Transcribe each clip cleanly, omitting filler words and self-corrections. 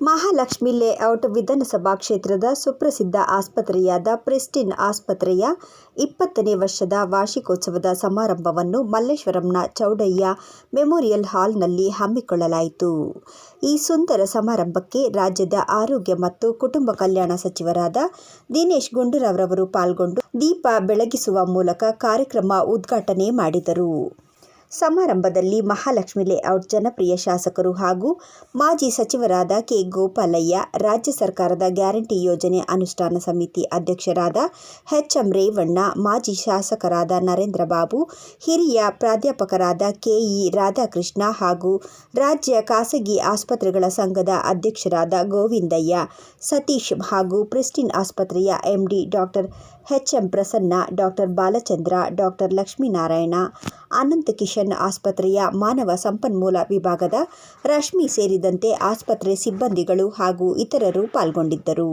Mahalakshmi layout ವಿಧಾನಸಭಾ ಕ್ಷೇತ್ರದ ಸುಪ್ರಸಿದ್ಧ ಆಸ್ಪತ್ರೆಯಾದ ಪ್ರೆಸ್ಟಿನ್ ಆಸ್ಪತ್ರೆಯ 20ನೇ ವರ್ಷದ ವಾರ್ಷಿಕೋತ್ಸವದ ಸಮಾರಂಭವನ್ನು ಮಲ್ಲೇಶ್ವರಂನ ಚೌಡಯ್ಯ ಮೆಮೋರಿಯಲ್ ಹಾಲ್ನಲ್ಲಿ ಹಮ್ಮಿಕೊಳ್ಳಲಾಯಿತು. ಈ ಸುಂದರ ಸಮಾರಂಭಕ್ಕೆ ರಾಜ್ಯದ ಆರೋಗ್ಯ ಮತ್ತು ಕುಟುಂಬ ಕಲ್ಯಾಣ ಸಚಿವರಾದ ದಿನೇಶ್ ಗುಂಡೂರಾವ್ ಪಾಲ್ಗೊಂಡು ದೀಪ ಬೆಳಗಿಸುವ ಮೂಲಕ ಕಾರ್ಯಕ್ರಮ ಉದ್ಘಾಟನೆ ಮಾಡಿದರು. ಸಮಾರಂಭದಲ್ಲಿ ಮಹಾಲಕ್ಷ್ಮಿ ಲೇಔಟ್ ಜನಪ್ರಿಯ ಶಾಸಕರು ಹಾಗೂ ಮಾಜಿ ಸಚಿವರಾದ ಕೆ. ಗೋಪಾಲಯ್ಯ, ರಾಜ್ಯ ಸರ್ಕಾರದ ಗ್ಯಾರಂಟಿ ಯೋಜನೆ ಅನುಷ್ಠಾನ ಸಮಿತಿ ಅಧ್ಯಕ್ಷರಾದ ಎಚ್. ಎಂ. ರೇವಣ್ಣ, ಮಾಜಿ ಶಾಸಕರಾದ ನರೇಂದ್ರ ಬಾಬು, ಹಿರಿಯ ಪ್ರಾಧ್ಯಾಪಕರಾದ ಕೆ. ಇ. ರಾಧಾಕೃಷ್ಣ ಹಾಗೂ ರಾಜ್ಯ ಖಾಸಗಿ ಆಸ್ಪತ್ರೆಗಳ ಸಂಘದ ಅಧ್ಯಕ್ಷರಾದ ಗೋವಿಂದಯ್ಯ, ಸತೀಶ್ ಹಾಗೂ ಪ್ರೆಸ್ಟಿನ್ ಆಸ್ಪತ್ರೆಯ ಎಂಡಿ ಡಾ. ಎಚ್. ಎಂ. ಪ್ರಸನ್ನ, ಡಾ. ಬಾಲಚಂದ್ರ, ಡಾ. ಲಕ್ಷ್ಮೀನಾರಾಯಣ, ಅನಂತ ಕಿಶನ್, ಆಸ್ಪತ್ರೆಯ ಮಾನವ ಸಂಪನ್ಮೂಲ ವಿಭಾಗದ ರಶ್ಮಿ ಸೇರಿದಂತೆ ಆಸ್ಪತ್ರೆ ಸಿಬ್ಬಂದಿಗಳು ಹಾಗೂ ಇತರರು ಪಾಲ್ಗೊಂಡಿದ್ದರು.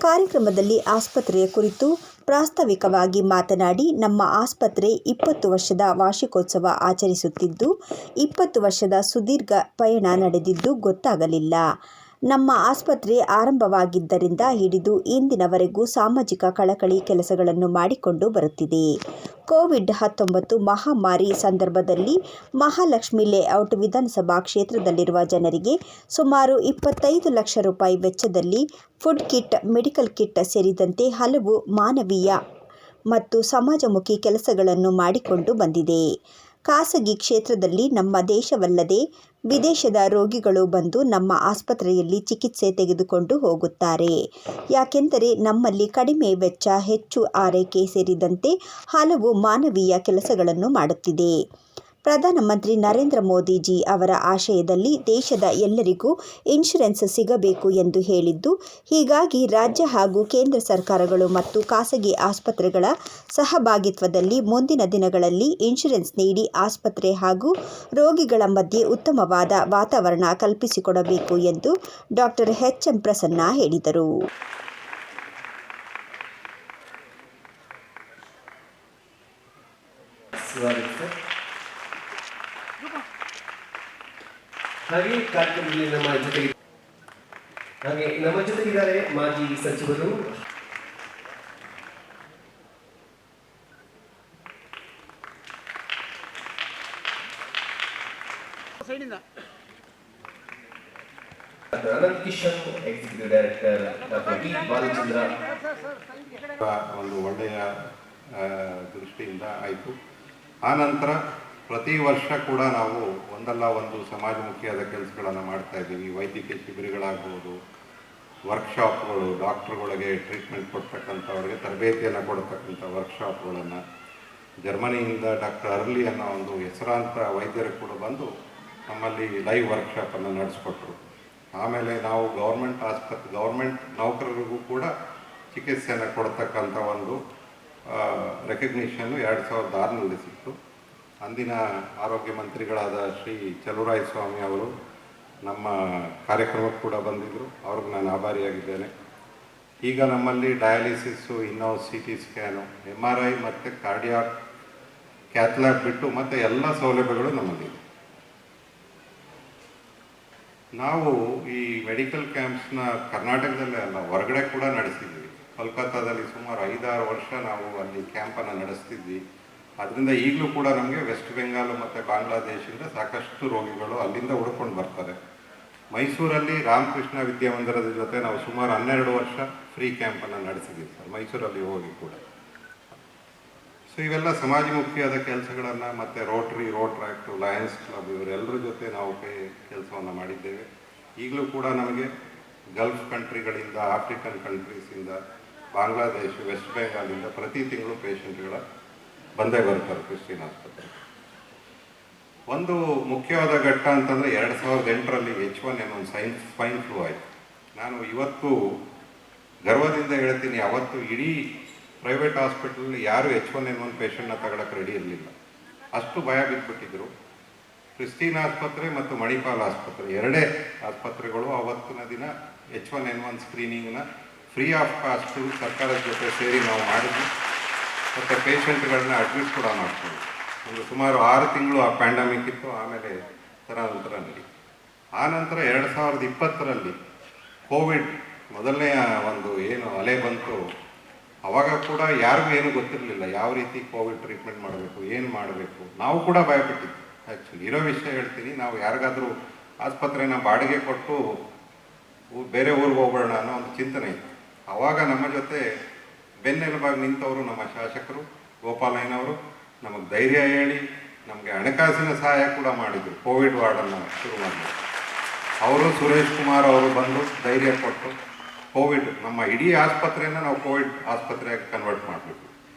ಕಾರ್ಯಕ್ರಮದಲ್ಲಿ ಆಸ್ಪತ್ರೆಯ ಕುರಿತು ಪ್ರಾಸ್ತಾವಿಕವಾಗಿ ಮಾತನಾಡಿ, ನಮ್ಮ ಆಸ್ಪತ್ರೆ 20 ವರ್ಷದ ವಾರ್ಷಿಕೋತ್ಸವ ಆಚರಿಸುತ್ತಿದ್ದು, 20 ವರ್ಷದ ಸುದೀರ್ಘ ಪಯಣ ನಡೆದಿದ್ದು ಗೊತ್ತಾಗಲಿಲ್ಲ. ನಮ್ಮ ಆಸ್ಪತ್ರೆ ಆರಂಭವಾಗಿದ್ದರಿಂದ ಹಿಡಿದು ಇಂದಿನವರೆಗೂ ಸಾಮಾಜಿಕ ಕಳಕಳಿ ಕೆಲಸಗಳನ್ನು ಮಾಡಿಕೊಂಡು ಬರುತ್ತಿದೆ. ಕೋವಿಡ್-19 ಮಹಾಮಾರಿ ಸಂದರ್ಭದಲ್ಲಿ ಮಹಾಲಕ್ಷ್ಮಿ ಲೇಔಟ್ ವಿಧಾನಸಭಾ ಕ್ಷೇತ್ರದಲ್ಲಿರುವ ಜನರಿಗೆ ಸುಮಾರು 25 ಲಕ್ಷ ರೂಪಾಯಿ ವೆಚ್ಚದಲ್ಲಿ ಫುಡ್ ಕಿಟ್, ಮೆಡಿಕಲ್ ಕಿಟ್ ಸೇರಿದಂತೆ ಹಲವು ಮಾನವೀಯ ಮತ್ತು ಸಮಾಜಮುಖಿ ಕೆಲಸಗಳನ್ನು ಮಾಡಿಕೊಂಡು ಬಂದಿದೆ. ಖಾಸಗಿ ಕ್ಷೇತ್ರದಲ್ಲಿ ನಮ್ಮ ದೇಶವಲ್ಲದೆ ವಿದೇಶದ ರೋಗಿಗಳು ಬಂದು ನಮ್ಮ ಆಸ್ಪತ್ರೆಯಲ್ಲಿ ಚಿಕಿತ್ಸೆ ತೆಗೆದುಕೊಂಡು ಹೋಗುತ್ತಾರೆ. ಯಾಕೆಂದರೆ ನಮ್ಮಲ್ಲಿ ಕಡಿಮೆ ವೆಚ್ಚ, ಹೆಚ್ಚು ಆರೈಕೆ ಸೇರಿದಂತೆ ಹಲವು ಮಾನವೀಯ ಕೆಲಸಗಳನ್ನು ಮಾಡುತ್ತಿದೆ. ಪ್ರಧಾನಮಂತ್ರಿ ನರೇಂದ್ರ ಮೋದಿಜಿ ಅವರ ಆಶಯದಲ್ಲಿ ದೇಶದ ಎಲ್ಲರಿಗೂ ಇನ್ಶೂರೆನ್ಸ್ ಸಿಗಬೇಕು ಎಂದು ಹೇಳಿದ್ದು, ಹೀಗಾಗಿ ರಾಜ್ಯ ಹಾಗೂ ಕೇಂದ್ರ ಸರ್ಕಾರಗಳು ಮತ್ತು ಖಾಸಗಿ ಆಸ್ಪತ್ರೆಗಳ ಸಹಭಾಗಿತ್ವದಲ್ಲಿ ಮುಂದಿನ ದಿನಗಳಲ್ಲಿ ಇನ್ಶೂರೆನ್ಸ್ ನೀಡಿ ಆಸ್ಪತ್ರೆ ಹಾಗೂ ರೋಗಿಗಳ ಮಧ್ಯೆ ಉತ್ತಮವಾದ ವಾತಾವರಣ ಕಲ್ಪಿಸಿಕೊಡಬೇಕು ಎಂದು ಡಾ. ಎಚ್. ಎಂ. ಪ್ರಸನ್ನ ಹೇಳಿದರು. ಹಾಗೆ ಕಾರ್ಯಕ್ರಮದಲ್ಲಿ ನಮ್ಮ ಜೊತೆಗಿದ್ದಾರೆ ಮಾಜಿ ಸಚಿವರು Anant Kishan, executive director doctor V. Balachandra. ಒಂದು ಒಳ್ಳೆಯ ದೃಷ್ಟಿಯಿಂದ ಆಯಿತು. ಆನಂತರ ಪ್ರತಿ ವರ್ಷ ಕೂಡ ನಾವು ಒಂದಲ್ಲ ಒಂದು ಸಮಾಜಮುಖಿಯಾದ ಕೆಲಸಗಳನ್ನು ಮಾಡ್ತಾ ಇದ್ದೀವಿ. ವೈದ್ಯಕೀಯ ಶಿಬಿರಗಳಾಗ್ಬೋದು, ವರ್ಕ್ಶಾಪ್ಗಳು, ಡಾಕ್ಟ್ರುಗಳಿಗೆ ಟ್ರೀಟ್ಮೆಂಟ್ ಕೊಡ್ತಕ್ಕಂಥವ್ರಿಗೆ ತರಬೇತಿಯನ್ನು ಕೊಡ್ತಕ್ಕಂಥ ವರ್ಕ್ಶಾಪ್ಗಳನ್ನು, ಜರ್ಮನಿಯಿಂದ ಡಾಕ್ಟರ್ ಅರ್ಲಿ ಅನ್ನೋ ಒಂದು ಹೆಸರಾಂತ ವೈದ್ಯರು ಕೂಡ ಬಂದು ನಮ್ಮಲ್ಲಿ ಲೈವ್ ವರ್ಕ್ಶಾಪನ್ನು ನಡೆಸ್ಕೊಟ್ರು. ಆಮೇಲೆ ನಾವು ಗೌರ್ಮೆಂಟ್ ನೌಕರರಿಗೂ ಕೂಡ ಚಿಕಿತ್ಸೆಯನ್ನು ಕೊಡ್ತಕ್ಕಂಥ ಒಂದು ರೆಕಗ್ನಿಷನ್ನು 2006ರಲ್ಲಿ ಸಿಕ್ತು. ಅಂದಿನ ಆರೋಗ್ಯ ಮಂತ್ರಿಗಳಾದ ಶ್ರೀ ಚಲುವರಾಯಸ್ವಾಮಿ ಅವರು ನಮ್ಮ ಕಾರ್ಯಕ್ರಮಕ್ಕೆ ಕೂಡ ಬಂದಿದ್ದರು. ಅವ್ರಿಗೆ ನಾನು ಆಭಾರಿಯಾಗಿದ್ದೇನೆ. ಈಗ ನಮ್ಮಲ್ಲಿ ಡಯಾಲಿಸಿಸ್ಸು, ಇನ್ನೋ CT ಸ್ಕ್ಯಾನು, MRI ಮತ್ತು ಕಾರ್ಡಿಯಾಕ್ ಕ್ಯಾಥ್ಲ್ಯಾಬ್ ಬಿಟ್ಟು ಮತ್ತು ಎಲ್ಲ ಸೌಲಭ್ಯಗಳು ನಮ್ಮಲ್ಲಿದೆ. ನಾವು ಈ ಮೆಡಿಕಲ್ ಕ್ಯಾಂಪ್ಸ್ನ ಕರ್ನಾಟಕದಲ್ಲೇ ಅಲ್ಲ, ಹೊರಗಡೆ ಕೂಡ ನಡೆಸಿದ್ವಿ. ಕೋಲ್ಕತ್ತಾದಲ್ಲಿ ಸುಮಾರು 5-6 ವರ್ಷ ನಾವು ಅಲ್ಲಿ ಕ್ಯಾಂಪನ್ನು ನಡೆಸ್ತಿದ್ವಿ. ಅದರಿಂದ ಈಗಲೂ ಕೂಡ ನಮಗೆ ವೆಸ್ಟ್ ಬೆಂಗಾಲ್ ಮತ್ತು ಬಾಂಗ್ಲಾದೇಶದಿಂದ ಸಾಕಷ್ಟು ರೋಗಿಗಳು ಅಲ್ಲಿಂದ ಹುಡ್ಕೊಂಡು ಬರ್ತಾರೆ. ಮೈಸೂರಲ್ಲಿ ರಾಮಕೃಷ್ಣ ವಿದ್ಯಾಮಂದಿರದ ಜೊತೆ ನಾವು ಸುಮಾರು 12 ವರ್ಷ ಫ್ರೀ ಕ್ಯಾಂಪನ್ನು ನಡೆಸಿದ್ದೀವಿ ಸರ್, ಮೈಸೂರಲ್ಲಿ ಹೋಗಿ ಕೂಡ. ಸೊ ಇವೆಲ್ಲ ಸಮಾಜಮುಖಿಯಾದ ಕೆಲಸಗಳನ್ನು ಮತ್ತು ರೋಟ್ರಾಕ್ಟು, ಲಯನ್ಸ್ ಕ್ಲಬ್ ಇವರೆಲ್ಲರ ಜೊತೆ ನಾವು ಕೆಲಸವನ್ನು ಮಾಡಿದ್ದೇವೆ. ಈಗಲೂ ಕೂಡ ನಮಗೆ ಗಲ್ಫ್ ಕಂಟ್ರಿಗಳಿಂದ, ಆಫ್ರಿಕನ್ ಕಂಟ್ರೀಸಿಂದ, ಬಾಂಗ್ಲಾದೇಶ, ವೆಸ್ಟ್ ಬೆಂಗಾಲಿಂದ ಪ್ರತಿ ತಿಂಗಳು ಪೇಷಂಟ್ಗಳ ಬಂದೇ ಬರ್ತಾರೆ ಪ್ರೆಸ್ಟಿನ್ ಆಸ್ಪತ್ರೆ. ಒಂದು ಮುಖ್ಯವಾದ ಘಟ್ಟ ಅಂತಂದರೆ 2008ರಲ್ಲಿ H1N1 ಸ್ವೈನ್ ಫ್ಲೂ ಆಯಿತು. ನಾನು ಇವತ್ತು ಗರ್ವದಿಂದ ಹೇಳ್ತೀನಿ, ಅವತ್ತು ಇಡೀ ಪ್ರೈವೇಟ್ ಹಾಸ್ಪಿಟಲಲ್ಲಿ ಯಾರು H1N1 ಪೇಷಂಟ್ನ ತಗೊಳ್ಳೋಕೆ ರೆಡಿ ಇರಲಿಲ್ಲ. ಅಷ್ಟು ಭಯ ಬಿದ್ದುಬಿಟ್ಟಿದ್ರು. ಪ್ರೆಸ್ಟಿನ್ ಆಸ್ಪತ್ರೆ ಮತ್ತು ಮಣಿಪಾಲ್ ಆಸ್ಪತ್ರೆ ಎರಡೇ ಆಸ್ಪತ್ರೆಗಳು ಅವತ್ತಿನ ದಿನ H1N1 ಸ್ಕ್ರೀನಿಂಗ್ನ ಫ್ರೀ ಆಫ್ ಕಾಸ್ಟು ಸರ್ಕಾರದ ಜೊತೆ ಸೇರಿ ನಾವು ಮಾಡಿದ್ವಿ. ಮತ್ತು ಪೇಷಂಟ್ಗಳನ್ನ ಅಡ್ಮಿಟ್ ಕೂಡ ಮಾಡ್ತೀವಿ. ಒಂದು ಸುಮಾರು 6 ತಿಂಗಳು ಆ ಪ್ಯಾಂಡಮಿಕ್ ಇತ್ತು. ಆಮೇಲೆ ತದನಂತರ ನಡಿ. ಆನಂತರ 2020ರಲ್ಲಿ ಕೋವಿಡ್ ಮೊದಲನೆಯ ಒಂದು ಏನು ಅಲೆ ಬಂತು, ಅವಾಗ ಕೂಡ ಯಾರಿಗೂ ಏನೂ ಗೊತ್ತಿರಲಿಲ್ಲ ಯಾವ ರೀತಿ ಕೋವಿಡ್ ಟ್ರೀಟ್ಮೆಂಟ್ ಮಾಡಬೇಕು, ಏನು ಮಾಡಬೇಕು. ನಾವು ಕೂಡ ಭಯಪಟ್ಟಿದ್ವಿ. ಆ್ಯಕ್ಚುಲಿ ಇರೋ ವಿಷಯ ಹೇಳ್ತೀನಿ, ನಾವು ಯಾರಿಗಾದರೂ ಆಸ್ಪತ್ರೆನ ಬಾಡಿಗೆ ಕೊಟ್ಟು ಬೇರೆ ಊರಿಗೆ ಹೋಗೋಣ ಅನ್ನೋ ಒಂದು ಚಿಂತನೆ ಇತ್ತು. ಆವಾಗ ನಮ್ಮ ಜೊತೆ ಬೆನ್ನೆಲುಬಾಗಿ ನಿಂತವರು ನಮ್ಮ ಶಾಸಕರು ಗೋಪಾಲಯ್ಯನವರು ನಮಗೆ ಧೈರ್ಯ ಹೇಳಿ ನಮಗೆ ಹಣಕಾಸಿನ ಸಹಾಯ ಕೂಡ ಮಾಡಿದರು. ಕೋವಿಡ್ ವಾರ್ಡನ್ನು ಶುರು ಮಾಡಿದ್ರು ಅವರು, ಸುರೇಶ್ ಕುಮಾರ್ ಅವರು ಬಂದು ಧೈರ್ಯ ಕೊಟ್ಟು ಕೋವಿಡ್ ನಮ್ಮ ಇಡೀ ಆಸ್ಪತ್ರೆಯನ್ನು ನಾವು ಕೋವಿಡ್ ಆಸ್ಪತ್ರೆಯಾಗಿ ಕನ್ವರ್ಟ್ ಮಾಡಬೇಕು.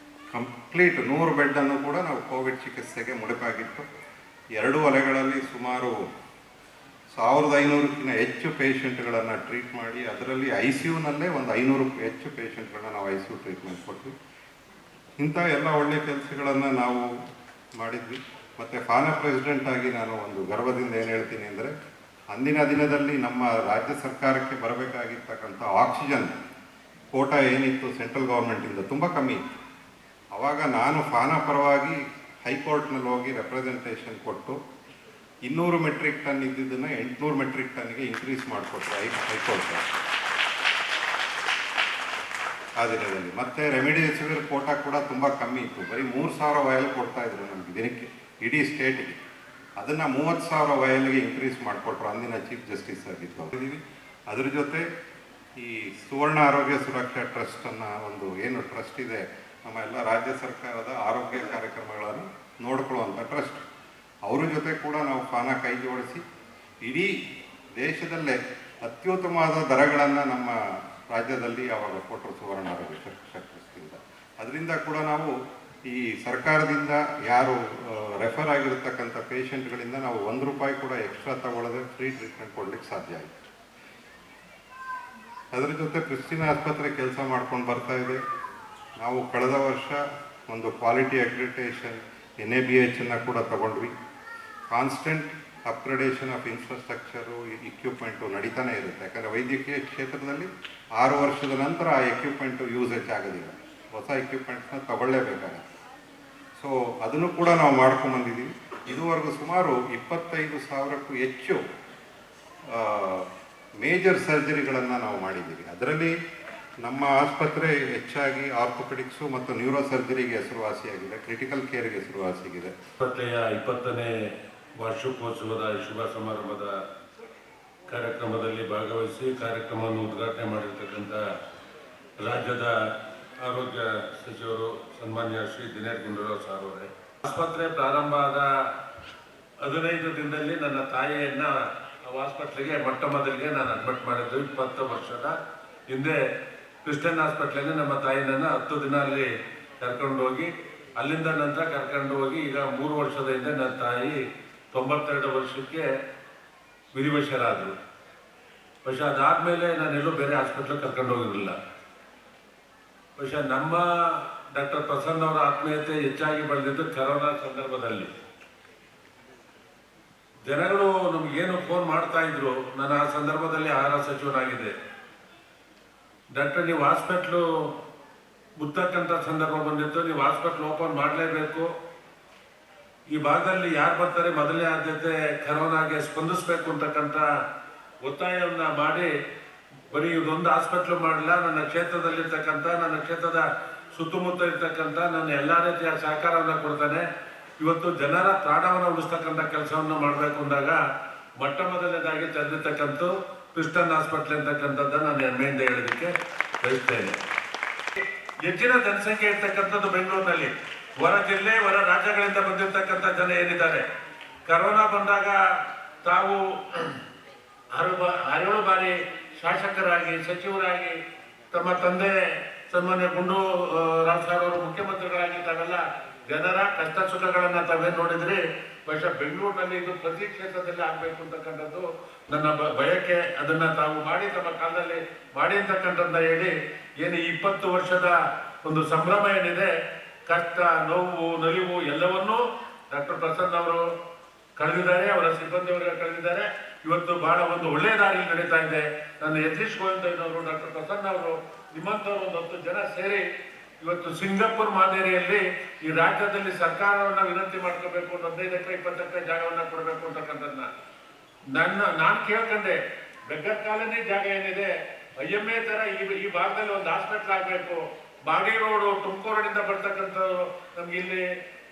ಕಂಪ್ಲೀಟ್ 100 ಬೆಡ್ಡನ್ನು ಕೂಡ ನಾವು ಕೋವಿಡ್ ಚಿಕಿತ್ಸೆಗೆ ಮುಡುಪಾಗಿತ್ತು. 2 ಅಲೆಗಳಲ್ಲಿ ಸುಮಾರು 1500ಕ್ಕಿಂತ ಹೆಚ್ಚು ಪೇಷಂಟ್ಗಳನ್ನು ಟ್ರೀಟ್ ಮಾಡಿ, ಅದರಲ್ಲಿ ICUನಲ್ಲೇ ಒಂದು 500ಕ್ಕೂ ಹೆಚ್ಚು ಪೇಷಂಟ್ಗಳನ್ನ ನಾವು ICU ಟ್ರೀಟ್ಮೆಂಟ್ ಕೊಟ್ವಿ. ಇಂಥ ಎಲ್ಲ ಒಳ್ಳೆಯ ಕೆಲಸಗಳನ್ನು ನಾವು ಮಾಡಿದ್ವಿ. ಮತ್ತು ಫಾನ ಪ್ರೆಸಿಡೆಂಟ್ ಆಗಿ ನಾನು ಒಂದು ಗರ್ವದಿಂದ ಏನು ಹೇಳ್ತೀನಿ ಅಂದರೆ, ಅಂದಿನ ದಿನದಲ್ಲಿ ನಮ್ಮ ರಾಜ್ಯ ಸರ್ಕಾರಕ್ಕೆ ಬರಬೇಕಾಗಿರ್ತಕ್ಕಂಥ ಆಕ್ಸಿಜನ್ ಕೋಟಾ ಏನಿತ್ತು ಸೆಂಟ್ರಲ್ ಗೌರ್ಮೆಂಟಿಂದ ತುಂಬ ಕಮ್ಮಿ ಇತ್ತು. ಆವಾಗ ನಾನು ಫಾನ ಪರವಾಗಿ ಹೈಕೋರ್ಟ್ನಲ್ಲಿ ಹೋಗಿ ರೆಪ್ರೆಸೆಂಟೇಷನ್ ಕೊಟ್ಟು 200 ಮೆಟ್ರಿಕ್ ಟನ್ ಇದ್ದಿದ್ದನ್ನು 800 ಮೆಟ್ರಿಕ್ ಟನ್ಗೆ ಇನ್ಕ್ರೀಸ್ ಮಾಡಿಕೊಟ್ರು ಹೈಕೋರ್ಟ್ ಆ ದಿನದಲ್ಲಿ. ಮತ್ತು ರೆಮಿಡಿಸಿವಿರ್ ಕೋಟಾ ಕೂಡ ತುಂಬ ಕಮ್ಮಿ ಇತ್ತು, ಬರೀ 3000 ವಯಲ್ ಕೊಡ್ತಾಯಿದ್ರು ನಮಗೆ ದಿನಕ್ಕೆ ಇಡೀ ಸ್ಟೇಟಿಗೆ. ಅದನ್ನು 30,000 ವಯಲ್ಗೆ ಇನ್ಕ್ರೀಸ್ ಮಾಡಿಕೊಟ್ರು ಅಂದಿನ ಚೀಫ್ ಜಸ್ಟಿಸ್ ಆಗಿತ್ತು. ಅದ್ರ ಜೊತೆ ಈ ಸುವರ್ಣ ಆರೋಗ್ಯ ಸುರಕ್ಷಾ ಟ್ರಸ್ಟನ್ನು ಒಂದು ಏನು ಟ್ರಸ್ಟ್ ಇದೆ, ನಮ್ಮ ಎಲ್ಲ ರಾಜ್ಯ ಸರ್ಕಾರದ ಆರೋಗ್ಯ ಕಾರ್ಯಕ್ರಮಗಳನ್ನು ನೋಡ್ಕೊಳ್ಳುವಂಥ ಟ್ರಸ್ಟ್, ಅವ್ರ ಜೊತೆ ಕೂಡ ನಾವು ಫಾನ ಕೈ ಜೋಡಿಸಿ ಇಡೀ ದೇಶದಲ್ಲೇ ಅತ್ಯುತ್ತಮವಾದ ದರಗಳನ್ನು ನಮ್ಮ ರಾಜ್ಯದಲ್ಲಿ ಆವಾಗ ಕೊಟ್ಟರು ಸುವರ್ಣ ಆರೋಗ್ಯ ಸುರಕ್ಷಾ ಟ್ರಸ್ಟಿಂದ. ಅದರಿಂದ ಕೂಡ ನಾವು ಈ ಸರ್ಕಾರದಿಂದ ಯಾರು ರೆಫರ್ ಆಗಿರತಕ್ಕಂಥ ಪೇಷಂಟ್ಗಳಿಂದ ನಾವು ₹1 ಕೂಡ ಎಕ್ಸ್ಟ್ರಾ ತಗೊಳ್ಳದೆ ಫ್ರೀ ಟ್ರೀಟ್ಮೆಂಟ್ ಕೊಡ್ಲಿಕ್ಕೆ ಸಾಧ್ಯ ಆಯಿತು. ಅದರ ಜೊತೆ ಕ್ರಿಸ್ಟಿನ ಆಸ್ಪತ್ರೆ ಕೆಲಸ ಮಾಡ್ಕೊಂಡು ಬರ್ತಾ ಇದೆ. ನಾವು ಕಳೆದ ವರ್ಷ ಒಂದು ಕ್ವಾಲಿಟಿ ಅಕ್ರಿಡಿಟೇಷನ್ NABHನ್ನು ಕೂಡ ತಗೊಂಡ್ವಿ. Constant upgradation of infrastructure, equipment ನಡೀತಾನೆ ಇರುತ್ತೆ. ಯಾಕಂದರೆ ವೈದ್ಯಕೀಯ ಕ್ಷೇತ್ರದಲ್ಲಿ 6 ವರ್ಷದ ನಂತರ ಆ ಎಕ್ವಿಪ್ಮೆಂಟು ಯೂಸೇಜ್ ಆಗೋದಿಲ್ಲ, ಹೊಸ ಎಕ್ವಿಪ್ಮೆಂಟ್ಸ್ನ ತಗೊಳ್ಳೇಬೇಕಾಗುತ್ತೆ. ಸೊ ಅದನ್ನು ಕೂಡ ನಾವು ಮಾಡ್ಕೊಂಬಂದಿದ್ದೀವಿ. ಇದುವರೆಗೂ ಸುಮಾರು 25,000ಕ್ಕೂ ಹೆಚ್ಚು ಮೇಜರ್ ಸರ್ಜರಿಗಳನ್ನು ನಾವು ಮಾಡಿದ್ದೀವಿ. ಅದರಲ್ಲಿ ನಮ್ಮ ಆಸ್ಪತ್ರೆ ಹೆಚ್ಚಾಗಿ ಆರ್ಥೋಪೆಡಿಕ್ಸು ಮತ್ತು ನ್ಯೂರೋ ಸರ್ಜರಿಗೆ ಹೆಸರುವಾಸಿಯಾಗಿದೆ, ಕ್ರಿಟಿಕಲ್ ಕೇರ್ಗೆ ಹೆಸರುವಾಸಿಯಾಗಿದೆ. ಆಸ್ಪತ್ರೆಯ 20ನೇ ವಾರ್ಷಿಕೋತ್ಸವದ ಶುಭ ಸಮಾರಂಭದ ಕಾರ್ಯಕ್ರಮದಲ್ಲಿ ಭಾಗವಹಿಸಿ ಕಾರ್ಯಕ್ರಮವನ್ನು ಉದ್ಘಾಟನೆ ಮಾಡಿರ್ತಕ್ಕಂಥ ರಾಜ್ಯದ ಆರೋಗ್ಯ ಸಚಿವರು ಸನ್ಮಾನ್ಯ ಶ್ರೀ ದಿನೇಶ್ ಗುಂಡೂರಾವ್ ಸರ್ ಅವರೇ, ಆಸ್ಪತ್ರೆ ಪ್ರಾರಂಭ ಆದ 15 ದಿನದಲ್ಲಿ ನನ್ನ ತಾಯಿಯನ್ನು ಹಾಸ್ಪಿಟ್ಲಿಗೆ ಮೊಟ್ಟ ಮೊದಲಿಗೆ ನಾನು ಅಡ್ಮಿಟ್ ಮಾಡಿದ್ದು. 20 ವರ್ಷದ ಹಿಂದೆ ಕ್ರಿಸ್ಟಿಯನ್ ಹಾಸ್ಪಿಟ್ಲಿಗೆ ನಮ್ಮ ತಾಯಿನನ್ನು 10 ದಿನ ಅಲ್ಲಿ ಕರ್ಕೊಂಡೋಗಿ, ಅಲ್ಲಿಂದ ನಂತರ ಕರ್ಕೊಂಡು ಹೋಗಿ ಈಗ 3 ವರ್ಷದ ಹಿಂದೆ ನನ್ನ ತಾಯಿ 92 ವರ್ಷಕ್ಕೆ ವಿಧಿವಶರಾದರು. പക്ഷെ ಅದಾದಮೇಲೆ ನಾನೆಲ್ಲೂ ಬೇರೆ ಹಾಸ್ಪಿಟ್ಲಿಗೆ ಕರ್ಕೊಂಡು ಹೋಗಿರಲಿಲ್ಲ. പക്ഷെ ನಮ್ಮ ಡಾಕ್ಟರ್ ಪ್ರಸನ್ನ ಅವರ ಆತ್ಮೀಯತೆ ಹೆಚ್ಚಾಗಿ ಬೆಳೆದಿದ್ದು ಕರೋನಾ ಸಂದರ್ಭದಲ್ಲಿ. ಜನಗಳು ನಮಗೇನು ಫೋನ್ ಮಾಡ್ತಾ ಇದ್ರು, ನಾನು ಆ ಸಂದರ್ಭದಲ್ಲಿ ಆಹಾರ ಸಚಿವನಾಗಿದ್ದೆ. ಡಾಕ್ಟರ್, ನೀವು ಹಾಸ್ಪಿಟ್ಲು ಮುತ್ತಕ್ಕಂಥ ಸಂದರ್ಭ ಬಂದಿತ್ತು, ನೀವು ಹಾಸ್ಪಿಟ್ಲ್ ಓಪನ್ ಮಾಡಲೇಬೇಕು, ಈ ಭಾಗದಲ್ಲಿ ಯಾರು ಬರ್ತಾರೆ ಮೊದಲನೇ ಆದ್ಯತೆ ಕರೋನಾಗೆ ಸ್ಪಂದಿಸಬೇಕು ಅಂತಕ್ಕಂಥ ಒತ್ತಾಯವನ್ನು ಮಾಡಿ, ಬರೀ ಇದೊಂದು ಹಾಸ್ಪಿಟ್ಲು ಮಾಡಲ್ಲ, ನನ್ನ ಕ್ಷೇತ್ರದಲ್ಲಿರ್ತಕ್ಕಂಥ, ನನ್ನ ಕ್ಷೇತ್ರದ ಸುತ್ತಮುತ್ತ ಇರ್ತಕ್ಕಂಥ ನನ್ನ ಎಲ್ಲ ರೀತಿಯ ಸಹಕಾರವನ್ನು ಕೊಡ್ತಾನೆ, ಇವತ್ತು ಜನರ ಪ್ರಾಣವನ್ನು ಉಳಿಸ್ತಕ್ಕಂಥ ಕೆಲಸವನ್ನು ಮಾಡಬೇಕು ಅಂದಾಗ ಮೊಟ್ಟ ಮೊದಲನೇದಾಗಿ ತೆರೆದಿರ್ತಕ್ಕಂಥ ಕ್ರಿಸ್ಟಿಯನ್ ಹಾಸ್ಪಿಟ್ಲ್ ಅಂತಕ್ಕಂಥದ್ದನ್ನು ನಾನು ಹೆಮ್ಮೆಯಿಂದ ಹೇಳೋದಕ್ಕೆ ಬಯಸ್ತೇನೆ. ಹೆಚ್ಚಿನ ಜನಸಂಖ್ಯೆ ಇರ್ತಕ್ಕಂಥದ್ದು ಬೆಂಗಳೂರಿನಲ್ಲಿ. ಹೊರ ಜಿಲ್ಲೆ, ಹೊರ ರಾಜ್ಯಗಳಿಂದ ಬಂದಿರತಕ್ಕಂಥ ಜನ ಏನಿದ್ದಾರೆ, ಕರೋನಾ ಬಂದಾಗ ತಾವು 6 ಬಾರಿ ಶಾಸಕರಾಗಿ, ಸಚಿವರಾಗಿ, ತಮ್ಮ ತಂದೆ ಸನ್ಮಾನ್ಯ ಗುಂಡೂರಾವ್ ಸರ್ ಅವರು ಮುಖ್ಯಮಂತ್ರಿಗಳಾಗಿ ತಾವೆಲ್ಲ ಜನರ ಕಷ್ಟ ಸುಖಗಳನ್ನು ತಾವೇನು ನೋಡಿದ್ರಿ. ಬಹುಶಃ ಬೆಂಗಳೂರಿನಲ್ಲಿ ಇದು ಪ್ರತಿ ಕ್ಷೇತ್ರದಲ್ಲಿ ಆಗಬೇಕು ಅಂತಕ್ಕಂಥದ್ದು ನನ್ನ ಬಯಕೆ. ಅದನ್ನು ತಾವು ಮಾಡಿ ತಮ್ಮ ಕಾಲದಲ್ಲಿ ಮಾಡಿ ಅಂತಕ್ಕಂಥದ್ದನ್ನ ಹೇಳಿ, ಏನು 20 ವರ್ಷದ ಒಂದು ಸಂಭ್ರಮ ಏನಿದೆ, ಕಷ್ಟ, ನೋವು, ನಲಿವು ಎಲ್ಲವನ್ನೂ ಡಾಕ್ಟರ್ ಪ್ರಸನ್ನ ಅವರು ಕಳೆದಿದ್ದಾರೆ, ಅವರ ಸಿಬ್ಬಂದಿಯವರಿಗೆ ಕಳೆದಿದ್ದಾರೆ. ಇವತ್ತು ಬಹಳ ಒಂದು ಒಳ್ಳೆಯ ದಾರಿಯಲ್ಲಿ ನಡೀತಾ ಇದೆ. ನನ್ನ ಯತೀಶ್ ಗೋವಿಂದಯ್ಯನವರು, ಡಾಕ್ಟರ್ ಪ್ರಸನ್ನ ಅವರು, ನಿಮ್ಮಂಥವ್ರು ಒಂದು 10 ಜನ ಸೇರಿ ಇವತ್ತು ಸಿಂಗಾಪುರ್ ಮಾದರಿಯಲ್ಲಿ ಈ ರಾಜ್ಯದಲ್ಲಿ ಸರ್ಕಾರವನ್ನು ವಿನಂತಿ ಮಾಡ್ಕೋಬೇಕು, 15 ಎಕರೆ 20 ಎಕರೆ ಜಾಗವನ್ನು ಕೊಡಬೇಕು ಅಂತಕ್ಕಂಥದ್ದನ್ನ ನಾನು ಕೇಳ್ಕೊಂಡೆ. ಬೆಗ್ಗರ್ ಕಾಲೋನಿ ಜಾಗ ಏನಿದೆ IMA ತರ ಈ ಭಾಗದಲ್ಲಿ ಒಂದು ಹಾಸ್ಪಿಟ್ಲ್ ಆಗಬೇಕು. ಬಾಡಿ ರೋಡು ತುಮಕೂರಿನಿಂದ ಬರ್ತಕ್ಕಂಥದ್ದು ನಮ್ಗೆ ಇಲ್ಲಿ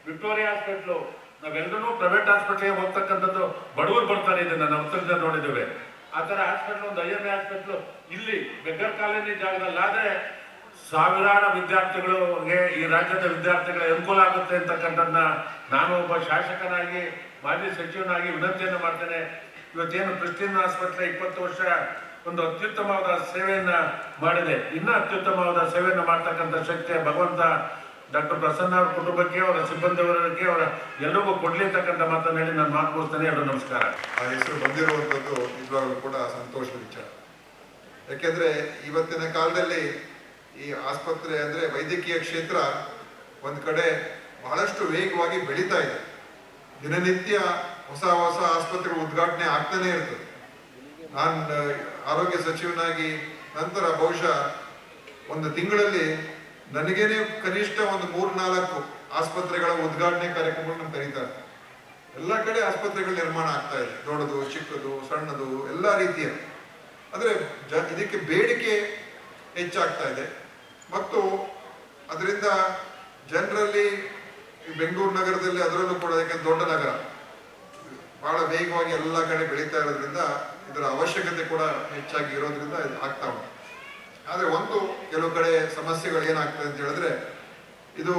ವಿಕ್ಟೋರಿಯಾ ಹಾಸ್ಪಿಟ್ಲು, ನಾವೆಲ್ಲರೂ ಪ್ರೈವೇಟ್ ಹಾಸ್ಪಿಟ್ಲಿಗೆ ಹೋಗ್ತಕ್ಕಂಥದ್ದು ಬಡವರು ಬರ್ತಾರೆ, ಇದನ್ನ ನಾವು ಉತ್ತರ ನೋಡಿದ್ದೇವೆ. ಆ ಥರ ಹಾಸ್ಪಿಟ್ಲ್ ಒಂದು IMA ಹಾಸ್ಪಿಟ್ಲು ಇಲ್ಲಿ ಬೆಗ್ಗರ್ ಕಾಲೋನಿ ಜಾಗದಲ್ಲಿ ಆದರೆ ಸಾವಿರಾರು ವಿದ್ಯಾರ್ಥಿಗಳಿಗೆ, ಈ ರಾಜ್ಯದ ವಿದ್ಯಾರ್ಥಿಗಳಿಗೆ ಅನುಕೂಲ ಆಗುತ್ತೆ ಅಂತಕ್ಕಂಥದ್ದನ್ನ ನಾನು ಒಬ್ಬ ಶಾಸಕನಾಗಿ ಮಾಜಿ ಸಚಿವನಾಗಿ ವಿನಂತಿಯನ್ನು ಮಾಡ್ತೇನೆ. ಇವತ್ತೇನು ಪ್ರಿಸ್ಟಿನ್ ಆಸ್ಪತ್ರೆ 20 ವರ್ಷ ಒಂದು ಅತ್ಯುತ್ತಮವಾದ ಸೇವೆಯನ್ನ ಮಾಡಿದೆ, ಇನ್ನೂ ಅತ್ಯುತ್ತಮವಾದ ಸೇವೆಯನ್ನು ಮಾಡ್ತಕ್ಕಂಥ ಶಕ್ತಿ ಭಗವಂತ ಡಾಕ್ಟರ್ ಪ್ರಸನ್ನ ಅವರ ಕುಟುಂಬಕ್ಕೆ, ಅವರ ಸಿಬ್ಬಂದಿಯವರಿಗೆ, ಅವರ ಎಲ್ಲರಿಗೂ ಕೊಡ್ಲಿ ಅಂತಕ್ಕಂಥ ಮಾತನ್ನು ಹೇಳಿ ನಾನು ಮಾತು ಮುಗಿಸ್ತೇನೆ. ಎಲ್ಲರೂ ನಮಸ್ಕಾರ. ಆ ಹೆಸರು ಬಂದಿರುವಂಥದ್ದು ನಿಜವಾಗ್ಲೂ ಕೂಡ ಸಂತೋಷದ ವಿಚಾರ. ಯಾಕೆಂದ್ರೆ ಇವತ್ತಿನ ಕಾಲದಲ್ಲಿ ಈ ಆಸ್ಪತ್ರೆ ಅಂದ್ರೆ ವೈದ್ಯಕೀಯ ಕ್ಷೇತ್ರ ಒಂದು ಕಡೆ ಬಹಳಷ್ಟು ವೇಗವಾಗಿ ಬೆಳೀತಾ ಇದೆ. ದಿನನಿತ್ಯ ಹೊಸ ಹೊಸ ಆಸ್ಪತ್ರೆಗಳ ಉದ್ಘಾಟನೆ ಆಗ್ತಾನೆ ಇರ್ತದೆ. ನಾನು ಆರೋಗ್ಯ ಸಚಿವನಾಗಿ ನಂತರ ಬಹುಶಃ ಒಂದು ತಿಂಗಳಲ್ಲಿ ನನಗೇನೆ ಕನಿಷ್ಠ ಒಂದು 3-4 ಆಸ್ಪತ್ರೆಗಳ ಉದ್ಘಾಟನೆ ಕಾರ್ಯಕ್ರಮಗಳು ಕರೀತಾರೆ. ಎಲ್ಲ ಕಡೆ ಆಸ್ಪತ್ರೆಗಳ ನಿರ್ಮಾಣ ಆಗ್ತಾ ಇದೆ, ದೊಡ್ಡದು, ಚಿಕ್ಕದು, ಸಣ್ಣದು, ಎಲ್ಲ ರೀತಿಯ. ಅಂದ್ರೆ ಇದಕ್ಕೆ ಬೇಡಿಕೆ ಹೆಚ್ಚಾಗ್ತಾ ಇದೆ ಮತ್ತು ಅದರಿಂದ ಜನರಲ್ಲಿ ಬೆಂಗಳೂರು ನಗರದಲ್ಲಿ, ಅದರಲ್ಲೂ ಕೂಡ ಯಾಕಂದ್ರೆ ದೊಡ್ಡ ನಗರ, ಬಹಳ ವೇಗವಾಗಿ ಎಲ್ಲ ಕಡೆ ಬೆಳೀತಾ ಇರೋದ್ರಿಂದ ಇದರ ಅವಶ್ಯಕತೆ ಕೂಡ ಹೆಚ್ಚಾಗಿ ಇರೋದ್ರಿಂದ ಇದು ಆಗ್ತಾ ಉಂಟು. ಆದರೆ ಕೆಲವು ಕಡೆ ಸಮಸ್ಯೆಗಳು ಏನಾಗ್ತದೆ ಅಂತ ಹೇಳಿದ್ರೆ, ಇದು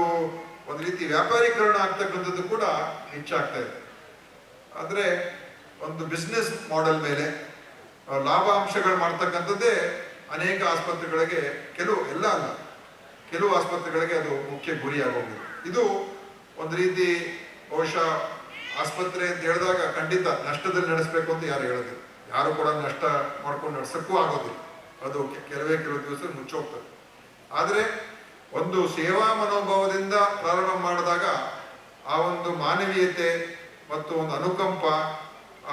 ಒಂದು ರೀತಿ ವ್ಯಾಪಾರೀಕರಣ ಆಗ್ತಕ್ಕಂಥದ್ದು ಕೂಡ ಹೆಚ್ಚಾಗ್ತಾ ಇದೆ. ಆದರೆ ಒಂದು ಬಿಸ್ನೆಸ್ ಮಾಡೆಲ್ ಮೇಲೆ ಲಾಭಾಂಶಗಳು ಮಾಡ್ತಕ್ಕಂಥದ್ದೇ ಅನೇಕ ಆಸ್ಪತ್ರೆಗಳಿಗೆ, ಎಲ್ಲ ಅಲ್ಲ, ಕೆಲವು ಆಸ್ಪತ್ರೆಗಳಿಗೆ ಅದು ಮುಖ್ಯ ಗುರಿಯಾಗೋಗಿದೆ. ಇದು ಒಂದು ರೀತಿ ಬಹುಶಃ ಆಸ್ಪತ್ರೆ ಅಂತ ಹೇಳಿದಾಗ ಖಂಡಿತ ನಷ್ಟದಲ್ಲಿ ನಡೆಸಬೇಕು ಅಂತ ಯಾರು ಹೇಳೋದಿಲ್ಲ, ಯಾರು ಕೂಡ ನಷ್ಟ ಮಾಡ್ಕೊಂಡು ನಡೆಸಕ್ಕೂ ಆಗೋದಿಲ್ಲ, ಅದು ಕೆಲವು ದಿವಸ ಮುಚ್ಚೋಗ್ತದೆ. ಆದರೆ ಒಂದು ಸೇವಾ ಮನೋಭಾವದಿಂದ ಪ್ರಾರಂಭ ಮಾಡಿದಾಗ ಆ ಒಂದು ಮಾನವೀಯತೆ ಮತ್ತು ಒಂದು ಅನುಕಂಪ,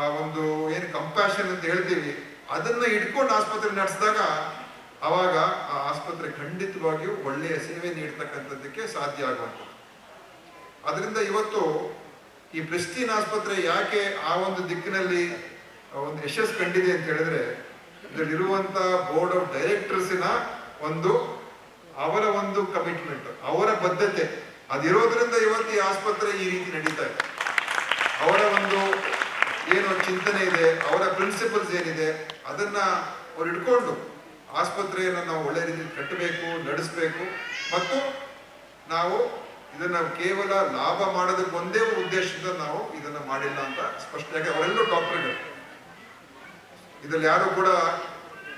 ಆ ಒಂದು ಏನು ಕಂಪ್ಯಾಷನ್ ಅಂತ ಹೇಳ್ತೀವಿ, ಅದನ್ನ ಇಟ್ಕೊಂಡು ಆಸ್ಪತ್ರೆ ನಡೆಸಿದಾಗ ಅವಾಗ ಆ ಆಸ್ಪತ್ರೆ ಖಂಡಿತವಾಗಿಯೂ ಒಳ್ಳೆಯ ಸೇವೆ ನೀಡ್ತಕ್ಕಂಥದ್ದಕ್ಕೆ ಸಾಧ್ಯ ಆಗುವಂಥದ್ದು. ಅದರಿಂದ ಇವತ್ತು ಈ ಪ್ರಿಸ್ಟಿನ್ ಆಸ್ಪತ್ರೆ ಯಾಕೆ ಆ ಒಂದು ದಿಕ್ಕಿನಲ್ಲಿ ಒಂದು ಯಶಸ್ಸು ಕಂಡಿದೆ ಅಂತ ಹೇಳಿದ್ರೆ, ಇದರಲ್ಲಿರುವಂತ ಬೋರ್ಡ್ ಆಫ್ ಡೈರೆಕ್ಟರ್ಸಿನ ಅವರ ಒಂದು ಕಮಿಟ್ಮೆಂಟ್, ಅವರ ಬದ್ಧತೆ ಅದಿರೋದ್ರಿಂದ ಇವತ್ತು ಈ ಆಸ್ಪತ್ರೆ ಈ ರೀತಿ ನಡೀತಾ ಇದೆ. ಅವರ ಒಂದು ಏನು ಚಿಂತನೆ ಇದೆ, ಅವರ ಪ್ರಿನ್ಸಿಪಲ್ಸ್ ಏನಿದೆ, ಅದನ್ನ ಅವ್ರು ಇಟ್ಕೊಂಡು ಆಸ್ಪತ್ರೆಯನ್ನು ನಾವು ಒಳ್ಳೆ ರೀತಿಯಲ್ಲಿ ಕಟ್ಟಬೇಕು, ನಡೆಸಬೇಕು. ಮತ್ತು ನಾವು ಇದನ್ನ ಕೇವಲ ಲಾಭ ಮಾಡೋದಕ್ಕೆ ಒಂದೇ ಉದ್ದೇಶದಿಂದ ನಾವು ಇದನ್ನ ಮಾಡಿಲ್ಲ ಅಂತ ಸ್ಪಷ್ಟವಾಗಿ, ಅವರೆಲ್ಲರೂ ಡಾಕ್ಟರ್ಗಳು, ಇದ್ರಲ್ಲಿ ಯಾರು ಕೂಡ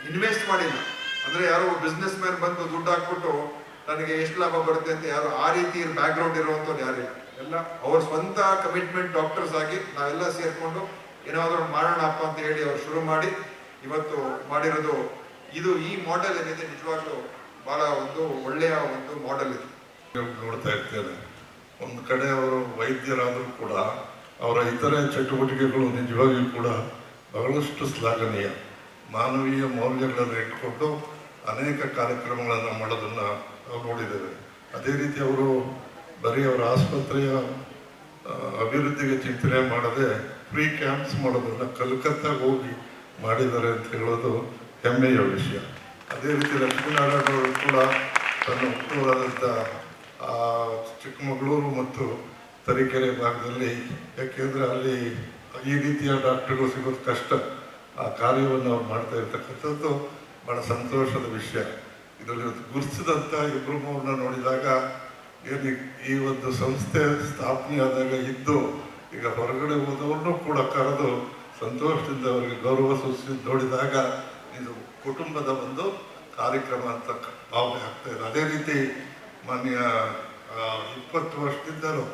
ಇನ್ವೆಸ್ಟ್ ಮಾಡಿಲ್ಲ. ಅಂದ್ರೆ ಯಾರೋ ಬಿಸ್ನೆಸ್ ಮ್ಯಾನ್ ಬಂದು ದುಡ್ಡು ಹಾಕ್ಬಿಟ್ಟು ನನಗೆ ಎಷ್ಟು ಲಾಭ ಬರುತ್ತೆ ಅಂತ ಯಾರು ಆ ರೀತಿ ಬ್ಯಾಕ್ ಗ್ರೌಂಡ್ ಇರುವಂತವ್ರು ಯಾರಿಲ್ಲ. ಎಲ್ಲ ಅವ್ರ ಸ್ವಂತ ಕಮಿಟ್ಮೆಂಟ್ ಡಾಕ್ಟರ್ಸ್ ಆಗಿ ನಾವೆಲ್ಲ ಸೇರ್ಕೊಂಡು ಏನಾದ್ರು ಮಾಡೋಣಪ್ಪ ಅಂತ ಹೇಳಿ ಅವ್ರು ಶುರು ಮಾಡಿ ಇವತ್ತು ಮಾಡಿರೋದು ಇದು. ಈ ಮಾಡೆಲ್ ಏನಿದೆ ನಿಜವಾಗ್ಲೂ ಬಹಳ ಒಂದು ಒಳ್ಳೆಯ ಒಂದು ಮಾಡೆಲ್ ಇದೆ. ನೋಡ್ತಾ ಇರ್ತೇನೆ, ಒಂದು ಕಡೆ ಅವರು ವೈದ್ಯರಾದರೂ ಕೂಡ ಅವರ ಇತರೆ ಚಟುವಟಿಕೆಗಳು ನಿಜವಾಗಿಯೂ ಕೂಡ ಬಹಳಷ್ಟು ಶ್ಲಾಘನೀಯ. ಮಾನವೀಯ ಮೌಲ್ಯಗಳನ್ನು ಇಟ್ಕೊಂಡು ಅನೇಕ ಕಾರ್ಯಕ್ರಮಗಳನ್ನು ಮಾಡೋದನ್ನು ನಾವು ನೋಡಿದ್ದೇವೆ. ಅದೇ ರೀತಿ ಅವರು ಬರೀ ಅವರ ಆಸ್ಪತ್ರೆಯ ಅಭಿವೃದ್ಧಿಗೆ ಚಿಂತನೆ ಮಾಡದೆ ಫ್ರೀ ಕ್ಯಾಂಪ್ಸ್ ಮಾಡೋದನ್ನು ಕಲ್ಕತ್ತಾಗೆ ಹೋಗಿ ಮಾಡಿದ್ದಾರೆ ಅಂತ ಹೇಳೋದು ಹೆಮ್ಮೆಯ ವಿಷಯ. ಅದೇ ರೀತಿ ಲಕ್ಷ್ಮೀನಾರಾಯಣ ಅವರು ಕೂಡ ತನ್ನ ಹುಟ್ಟೂರಾದಂಥ ಚಿಕ್ಕಮಗಳೂರು ಮತ್ತು ತರೀಕೆರೆ ಭಾಗದಲ್ಲಿ, ಯಾಕೆಂದರೆ ಅಲ್ಲಿ ಈ ರೀತಿಯ ಡಾಕ್ಟರ್ಗಳು ಸಿಗೋದು ಕಷ್ಟ, ಆ ಕಾರ್ಯವನ್ನು ಅವ್ರು ಮಾಡ್ತಾ ಇರ್ತಕ್ಕಂಥದ್ದು ಭಾಳ ಸಂತೋಷದ ವಿಷಯ. ಇದರಲ್ಲಿ ಗುರುತಿಸಿದಂಥ ಇಬ್ಬರು ಮೂರನ್ನ ನೋಡಿದಾಗ ಏನು ಈ ಒಂದು ಸಂಸ್ಥೆ ಸ್ಥಾಪನೆಯಾದಾಗ ಇದ್ದು ಈಗ ಹೊರಗಡೆ ಹೋದವ್ರನ್ನೂ ಕೂಡ ಕರೆದು ಸಂತೋಷದಿಂದ ಅವರಿಗೆ ಗೌರವ ಸೂಚಿಸಿ ನೋಡಿದಾಗ ಇದು ಕುಟುಂಬದ ಒಂದು ಕಾರ್ಯಕ್ರಮ ಅಂತ ಭಾವನೆ ಆಗ್ತಾ ಇದೆ. ಅದೇ ರೀತಿ ಮಾನ್ಯ 20 ವರ್ಷದಿಂದಲೂ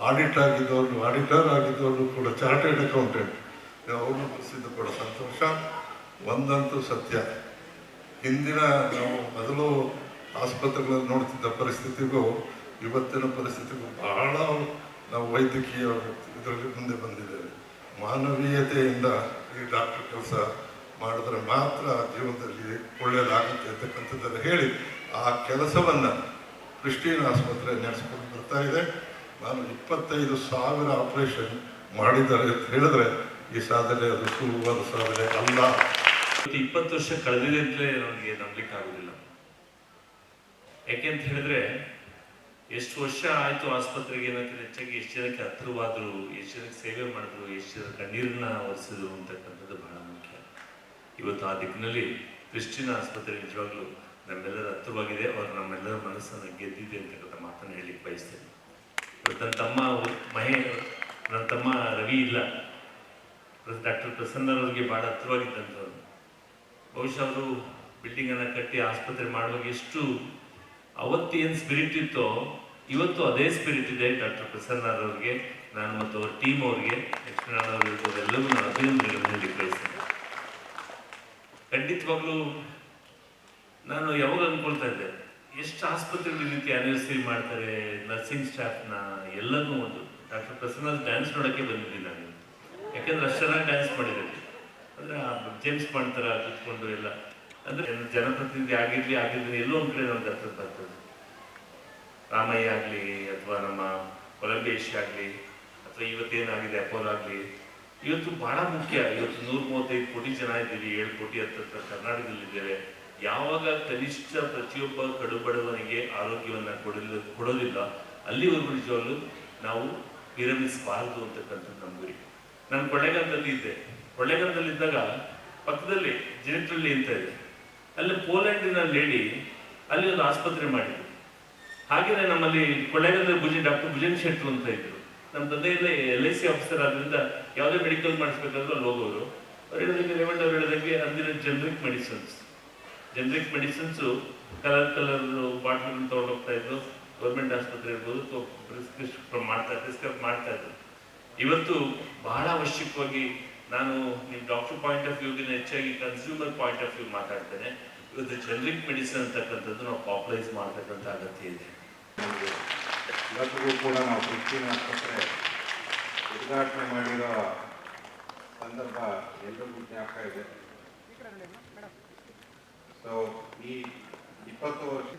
ಆಡಿಟರ್ ಆಗಿದ್ದವರು ಕೂಡ ಚಾರ್ಟೆಡ್ ಅಕೌಂಟೆಂಟ್ ಅವ್ರನ್ನ ಬರೆಸಿದ್ದು ಕೂಡ ಸಂತೋಷ. ಒಂದಂತೂ ಸತ್ಯ, ಹಿಂದಿನ ನಾವು ಮೊದಲು ಆಸ್ಪತ್ರೆಗಳಲ್ಲಿ ನೋಡ್ತಿದ್ದ ಪರಿಸ್ಥಿತಿಗೂ ಇವತ್ತಿನ ಪರಿಸ್ಥಿತಿಗೂ ಬಹಳ ನಾವು ವೈದ್ಯಕೀಯ ಇದರಲ್ಲಿ ಮುಂದೆ ಬಂದಿದ್ದೇವೆ. ಮಾನವೀಯತೆಯಿಂದ ಈ ಡಾಕ್ಟರ್ ಕೆಲಸ ಮಾಡಿದ್ರೆ ಮಾತ್ರ ಜೀವನದಲ್ಲಿ ಒಳ್ಳೆಯದಾಗುತ್ತೆ ಅಂತಕ್ಕಂಥದ್ದನ್ನು ಹೇಳಿ ಆ ಕೆಲಸವನ್ನು ಪ್ರಿಸ್ಟಿನ್ ಆಸ್ಪತ್ರೆ ನಡೆಸ್ಕೊಂಡು ಬರ್ತಾ ಇದೆ. ನಾನು 25,000 ಆಪರೇಷನ್ ಮಾಡಿದ್ದಾರೆ ಅಂತ ಹೇಳಿದ್ರೆ ಈ ಸಾಧನೆ ಅದು ಸುಲಭವಾದ ಸಾಧನೆ ಅಲ್ಲ. 20 ವರ್ಷ ಕಳೆದಿದೆ ಅಂತಲೇ ನನಗೆ ನಂಬಲಿಕ್ಕೆ ಆಗುದಿಲ್ಲ. ಯಾಕೆಂತ ಹೇಳಿದ್ರೆ ಎಷ್ಟು ವರ್ಷ ಆಯ್ತು ಆಸ್ಪತ್ರೆಗೆ ಏನಂತ ಹೆಚ್ಚಾಗಿ ಎಷ್ಟು ಜನಕ್ಕೆ ಹತ್ತಿರವಾದ್ರು, ಎಷ್ಟು ಜನಕ್ಕೆ ಸೇವೆ ಮಾಡಿದ್ರು, ಎಷ್ಟು ಜನ ಕಣ್ಣೀರನ್ನ ಒರೆಸಿದ್ರು ಅಂತಕ್ಕಂಥದ್ದು ಬಹಳ ಮುಖ್ಯ. ಇವತ್ತು ಆ ದಿಕ್ಕಿನಲ್ಲಿ ಕ್ರಿಸ್ಟಿನ್ ಆಸ್ಪತ್ರೆ ನಿಜವಾಗ್ಲೂ ನಮ್ಮೆಲ್ಲರ ಹತ್ತಿರವಾಗಿದೆ, ಅವರು ನಮ್ಮೆಲ್ಲರ ಮನಸ್ಸನ್ನು ಗೆದ್ದಿದೆ ಅಂತಕ್ಕಂಥ ಮಾತನ್ನು ಹೇಳಲಿಕ್ಕೆ ಬಯಸ್ತೇನೆ. ಇವತ್ತು ನನ್ನ ತಮ್ಮ ರವಿ ಇಲ್ಲ, ಡಾಕ್ಟರ್ ಪ್ರಸನ್ನರವ್ರಿಗೆ ಬಹಳ ಹತ್ತಿರವಾಗಿದ್ದಂಥವ್ರು. ಬಹುಶಃ ಅವರು ಬಿಲ್ಡಿಂಗನ್ನು ಕಟ್ಟಿ ಆಸ್ಪತ್ರೆ ಮಾಡುವಾಗ ಎಷ್ಟು ಅವತ್ತೇನು ಸ್ಪಿರಿಟ್ ಇತ್ತೋ ಇವತ್ತು ಅದೇ ಸ್ಪಿರಿಟ್ ಇದೆ ಡಾಕ್ಟರ್ ಪ್ರಸನ್ನರವ್ರಿಗೆ. ನಾನು ಮತ್ತು ಅವ್ರ ಟೀಮ್ ಅವ್ರಿಗೆ, ಲಕ್ಷ್ಮೀನಾರಾಯಣ ಎಲ್ಲವೂ ನಾನು ಅಭಿನಂದನೆಗಳನ್ನು ಹೇಳಲಿಕ್ಕೆ ಬಯಸ್ತೇನೆ. ಖಂಡಿತವಾಗ್ಲೂ ನಾನು ಯಾವಾಗ ಅಂದ್ಕೊಳ್ತಾ ಇದ್ದೆ, ಎಷ್ಟು ಆಸ್ಪತ್ರೆಗಳು ಈ ರೀತಿ ಆನಿವರ್ಸರಿ ಮಾಡ್ತಾರೆ, ನರ್ಸಿಂಗ್ ಸ್ಟಾಫ್ನ ಎಲ್ಲನೂ. ಒಂದು ಡಾಕ್ಟರ್ ಪ್ರಸನ್ನ ಡ್ಯಾನ್ಸ್ ನೋಡೋಕ್ಕೆ ಬಂದಿದ್ದೀನಿ ನಾನು, ಯಾಕೆಂದ್ರೆ ಅಷ್ಟು ಚೆನ್ನಾಗಿ ಡ್ಯಾನ್ಸ್ ಮಾಡಿದ್ದಾರೆ. ಅಂದರೆ ಜೇಮ್ಸ್ ಮಾಡ್ತಾರ ಕೂತ್ಕೊಂಡು ಎಲ್ಲ, ಅಂದರೆ ಜನಪ್ರತಿನಿಧಿ ಆಗಿರ್ಲಿ ಎಲ್ಲೋ ಒಂದು ಕಡೆ ನಮ್ಗೆ ಹತ್ರ ಬರ್ತದೆ. ರಾಮಯ್ಯ ಆಗಲಿ ಅಥವಾ ನಮ್ಮ ಕೊಲಂಬೇಶ್ ಆಗಲಿ ಅಥವಾ ಇವತ್ತೇನಾಗಿದೆ ಅಪೋಲೋ ಆಗಲಿ, ಇವತ್ತು ಬಹಳ ಮುಖ್ಯ. ಇವತ್ತು 135 ಕೋಟಿ ಜನ ಇದ್ದೀವಿ, 7 ಕೋಟಿ ಹತ್ತಿರ ಕರ್ನಾಟಕದಲ್ಲಿದ್ದೇವೆ. ಯಾವಾಗ ಕನಿಷ್ಠ ಪ್ರತಿಯೊಬ್ಬ ಕಡುಬಡವನಿಗೆ ಆರೋಗ್ಯವನ್ನು ಕೊಡೋದಿಲ್ಲ ಅಲ್ಲಿವರೆಗೂ ನಿಜವಾಗ್ಲೂ ನಾವು ವಿರಮಿಸಬಾರದು ಅಂತಕ್ಕಂಥದ್ದು ನಮ್ಮ ಗುರಿ. ನಾನು ಕೊಳ್ಳೇಗಾಲದಲ್ಲಿದ್ದಾಗ ಪಕ್ಕದಲ್ಲಿ ಜಿನಿಟ್ರಲ್ಲಿ ಅಂತ ಇದೆ, ಅಲ್ಲಿ ಪೋಲೆಂಡಿನ ಲೇಡಿ ಅಲ್ಲಿ ಒಂದು ಆಸ್ಪತ್ರೆ ಮಾಡಿದ್ರು. ಹಾಗೆಯೇ ನಮ್ಮಲ್ಲಿ ಕೊಳ್ಳೇಗಾಲದಲ್ಲಿ ಡಾಕ್ಟರ್ ಭುಜನ್ ಶೆಟ್ರು ಅಂತ ಇದ್ರು. ನಮ್ಮ ತಂದೆಯಿಂದ LIC ಆಫೀಸರ್ ಆದ್ರಿಂದ ಯಾವುದೇ ಮೆಡಿಕಲ್ ಮಾಡಿಸ್ಬೇಕಾದ್ರೂ ಅಲ್ಲಿ ಹೋಗೋರು. ಅವ್ರು ಹೇಳಿದಂಗೆ ರೇವಂತ್ ಅವ್ರು ಹೇಳಿದಂಗೆ ಅಂದಿನ ಜನರಿಕ್ ಮೆಡಿಸಿನ್ಸು ಕಲರ್ ಬಾಟ್ಲನ್ನು ತೊಗೊಂಡೋಗ್ತಾ ಇದ್ರು. ಗೌರ್ಮೆಂಟ್ ಆಸ್ಪತ್ರೆ ಇರ್ಬೋದು ಪ್ರಿಸ್ಕ್ರೈಬ್ ಮಾಡ್ತಾ ಇದ್ರು. ಇವತ್ತು ಬಹಳ ಅವಶ್ಯಕವಾಗಿ ನಾನು ನಿಮ್ಮ ಡಾಕ್ಟರ್ ಪಾಯಿಂಟ್ ಆಫ್ ವ್ಯೂಗಿನ ಹೆಚ್ಚಾಗಿ ಕನ್ಸ್ಯೂಮರ್ ಪಾಯಿಂಟ್ ಆಫ್ ವ್ಯೂ ಮಾತಾಡ್ತೇನೆ. ಇವತ್ತು ಜನರಿಕ್ ಮೆಡಿಸಿನ್ ಅಂತಕ್ಕಂಥದ್ದು ನಾವು ಪಾಪ್ಯುಲೈಸ್ ಮಾಡ್ತಕ್ಕಂಥ ಅಗತ್ಯ ಇದೆ. ಇವತ್ತಿಗೂ ಕೂಡ ನಾವು ಕ್ರಿಸ್ಟಿನ್ ಆಸ್ಪತ್ರೆ ಉದ್ಘಾಟನೆ ಮಾಡಿರೋ ಸಂದರ್ಭ ಎಲ್ಲರಿಗೂ ಜ್ಞಾಪಕ ಇದೆ. ಸೊ ಈ 20 ವರ್ಷ